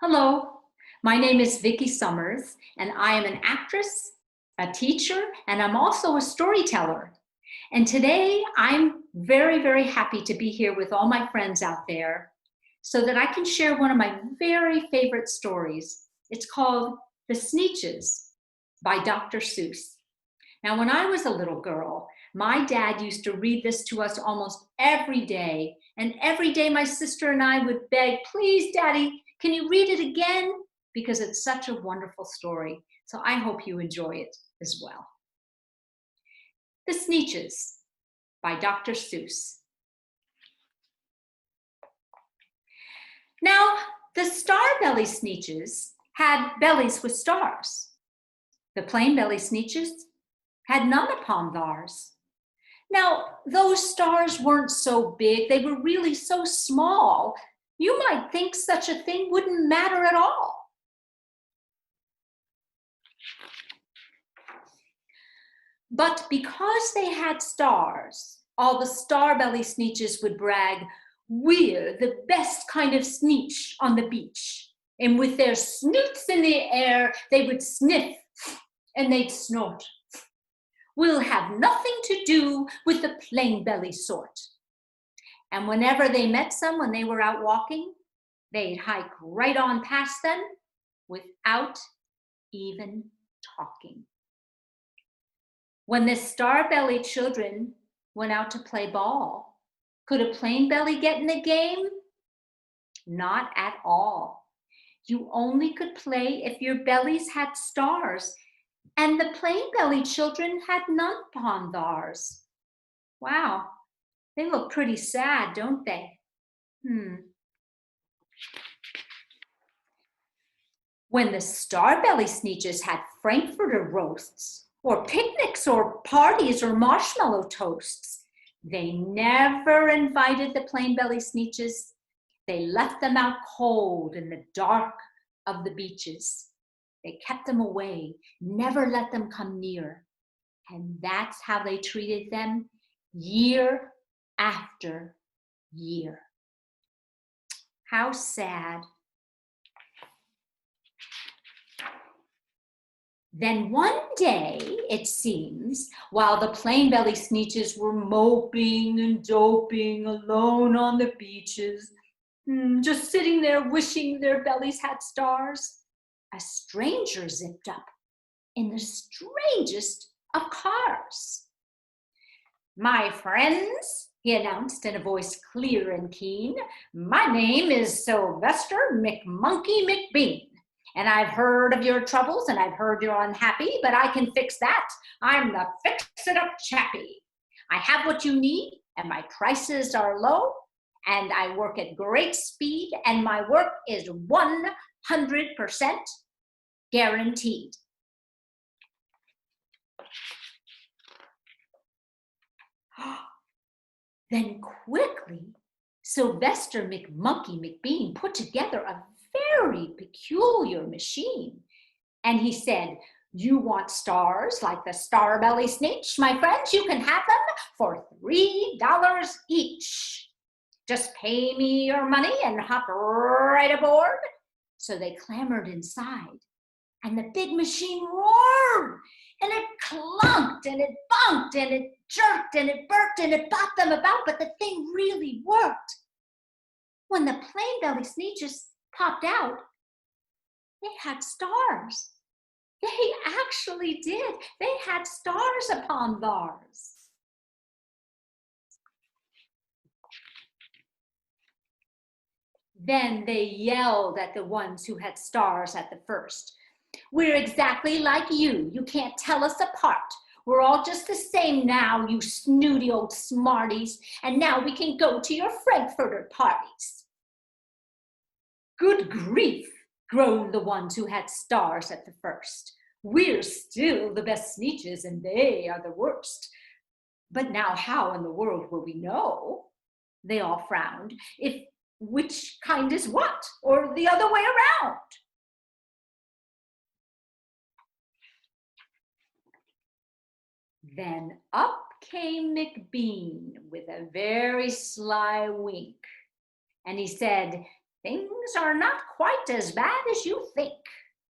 Hello, my name is Vicki Summers, and I am an actress, a teacher, and I'm also a storyteller. And today I'm very, very happy to be here with all my friends out there so that I can share one of my very favorite stories. It's called The Sneetches by Dr. Seuss. Now, when I was a little girl, my dad used to read this to us almost every day. And every day my sister and I would beg, please, Daddy, can you read it again? Because it's such a wonderful story. So I hope you enjoy it as well. The Sneetches by Dr. Seuss. Now, the star-belly Sneetches had bellies with stars. The plain belly Sneetches had none upon theirs. Now, those stars weren't so big, they were really so small, you might think such a thing wouldn't matter at all. But because they had stars, all the star-belly Sneetches would brag, we're the best kind of Sneetch on the beach. And with their snoots in the air, they would sniff and they'd snort. We'll have nothing to do with the plain belly sort. And whenever they met some when they were out walking, they'd hike right on past them without even talking. When the star-bellied children went out to play ball, could a plain belly get in the game? Not at all. You only could play if your bellies had stars, and the plain-bellied children had none upon theirs. Wow, they look pretty sad, don't they? When the star-belly Sneetches had Frankfurter roasts, or picnics, or parties, or marshmallow toasts, they never invited the plain-belly Sneetches. They left them out cold in the dark of the beaches. They kept them away, never let them come near. And that's how they treated them year after year. How sad. Then one day, it seems, while the plain-belly Sneetches were moping and doping alone on the beaches, just sitting there wishing their bellies had stars, a stranger zipped up in the strangest of cars. My friends, he announced in a voice clear and keen, my name is Sylvester McMonkey McBean, and I've heard of your troubles and I've heard you're unhappy, but I can fix that. I'm the fix-it-up chappy. I have what you need and my prices are low, and I work at great speed, and my work is 100% guaranteed. Then quickly, Sylvester McMonkey McBean put together a very peculiar machine. And he said, you want stars like the star-belly Sneetch, my friends? You can have them for $3 each. Just pay me your money and hop right aboard. So they clambered inside, and the big machine roared, and it clunked, and it bumped, and it jerked, and it burped, and it bopped them about, but the thing really worked. When the plain-belly Sneetches popped out, they had stars. They actually did. They had stars upon theirs. Then they yelled at the ones who had stars at the first. We're exactly like you. You can't tell us apart. We're all just the same now, you snooty old smarties. And now we can go to your Frankfurter parties. Good grief, groaned the ones who had stars at the first. We're still the best Sneetches and they are the worst. But now how in the world will we know? They all frowned. If which kind is what, or the other way around? Then up came McBean with a very sly wink, and he said, things are not quite as bad as you think.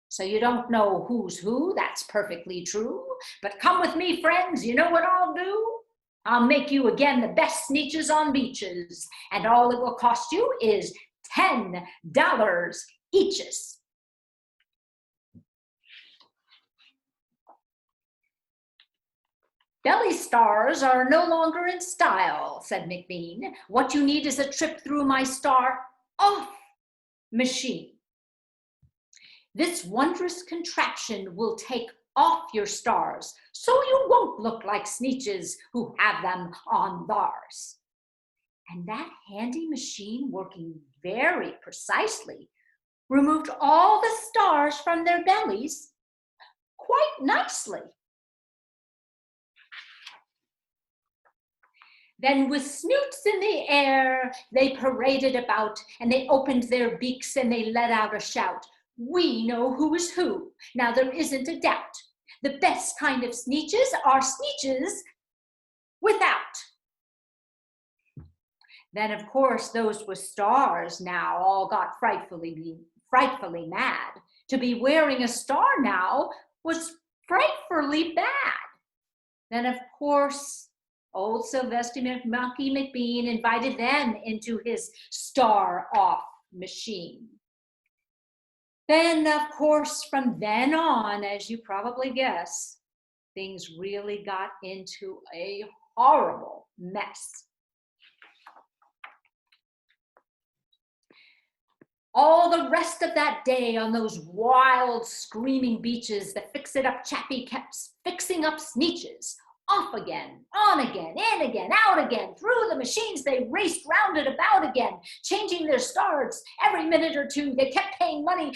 So you don't know who's who, that's perfectly true. But come with me, friends, you know what I'll do? I'll make you again the best Sneetches on beaches, and all it will cost you is $10 eaches. Belly stars are no longer in style, said McBean. What you need is a trip through my star-off machine. This wondrous contraption will take off your stars, so you won't look like Sneetches who have them on theirs. And that handy machine, working very precisely, removed all the stars from their bellies quite nicely. Then with snoots in the air, they paraded about, and they opened their beaks and they let out a shout. We know who is who. Now there isn't a doubt. The best kind of Sneetches are Sneetches without. Then, of course, those with stars now all got frightfully mad. To be wearing a star now was frightfully bad. Then, of course, old Sylvester Monkey McBean invited them into his star-off machine. Then, of course, from then on, as you probably guess, things really got into a horrible mess. All the rest of that day on those wild, screaming beaches, the fix-it-up chappie kept fixing up Sneetches. Off again, on again, in again, out again. Through the machines they raced round and about again, changing their stars every minute or two. They kept paying money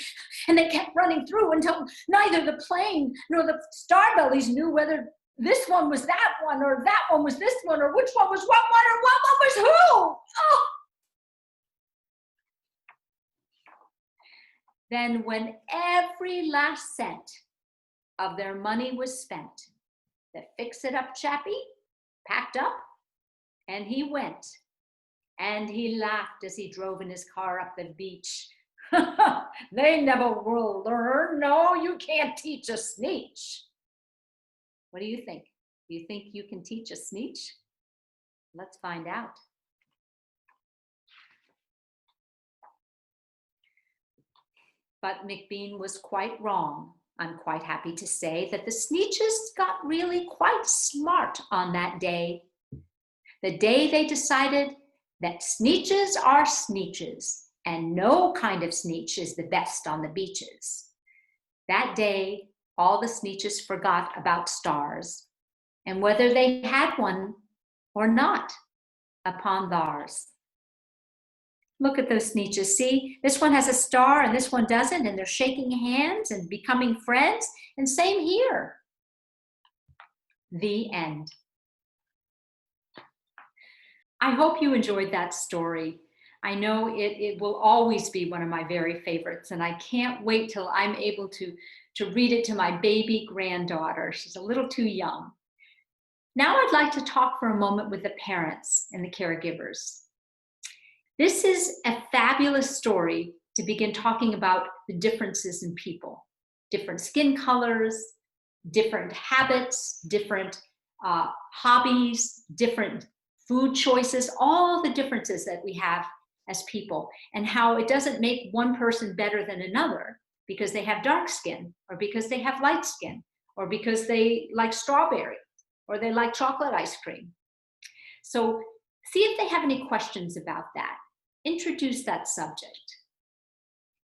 and they kept running through until neither the plane nor the star bellies knew whether this one was that one or that one was this one or which one was what one or what one was who. Oh. Then when every last cent of their money was spent, the fix-it-up chappie packed up and he went. And he laughed as he drove in his car up the beach. They never will learn. No, you can't teach a Sneetch. What do you think? Do you think you can teach a Sneetch? Let's find out. But McBean was quite wrong. I'm quite happy to say that the Sneetches got really quite smart on that day. The day they decided that Sneetches are Sneetches and no kind of Sneetch is the best on the beaches. That day, all the Sneetches forgot about stars and whether they had one or not upon theirs. Look at those Sneetches. See, this one has a star and this one doesn't, and they're shaking hands and becoming friends, and same here. The end. I hope you enjoyed that story. I know it will always be one of my very favorites, and I can't wait till I'm able to read it to my baby granddaughter. She's a little too young. Now I'd like to talk for a moment with the parents and the caregivers. This is a fabulous story to begin talking about the differences in people, different skin colors, different habits, different hobbies, different food choices, all the differences that we have as people, and how it doesn't make one person better than another because they have dark skin, or because they have light skin, or because they like strawberry, or they like chocolate ice cream. So see if they have any questions about that. Introduce that subject.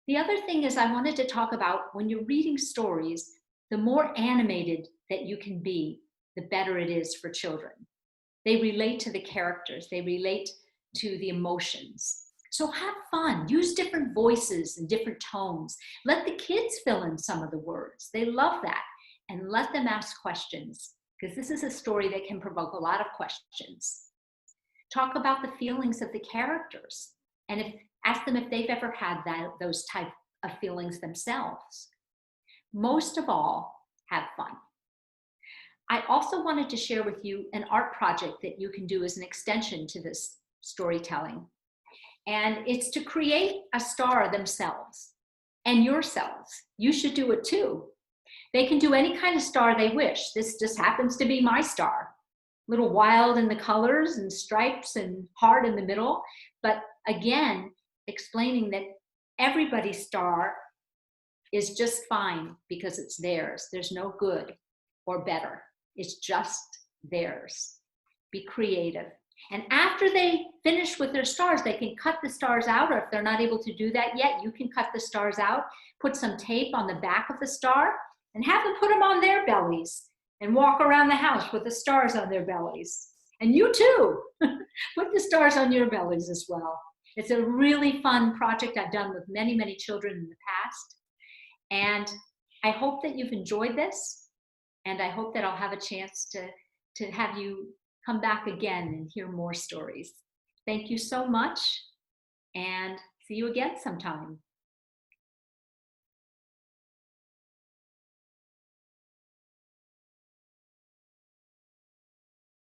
The other thing is I wanted to talk about when you're reading stories, the more animated that you can be, the better it is for children. They relate to the characters, they relate to the emotions. So have fun, use different voices and different tones. Let the kids fill in some of the words. They love that. And let them ask questions, because this is a story that can provoke a lot of questions. Talk about the feelings of the characters. And ask them if they've ever had those type of feelings themselves. Most of all, have fun. I also wanted to share with you an art project that you can do as an extension to this storytelling. And it's to create a star themselves and yourselves. You should do it too. They can do any kind of star they wish. This just happens to be my star. A little wild in the colors and stripes and heart in the middle. But again, explaining that everybody's star is just fine because it's theirs. There's no good or better. It's just theirs. Be creative. And after they finish with their stars, they can cut the stars out, or if they're not able to do that yet, you can cut the stars out, put some tape on the back of the star, and have them put them on their bellies and walk around the house with the stars on their bellies. And you too, put the stars on your bellies as well. It's a really fun project I've done with many, many children in the past. And I hope that you've enjoyed this. And I hope that I'll have a chance to have you come back again and hear more stories. Thank you so much, and see you again sometime.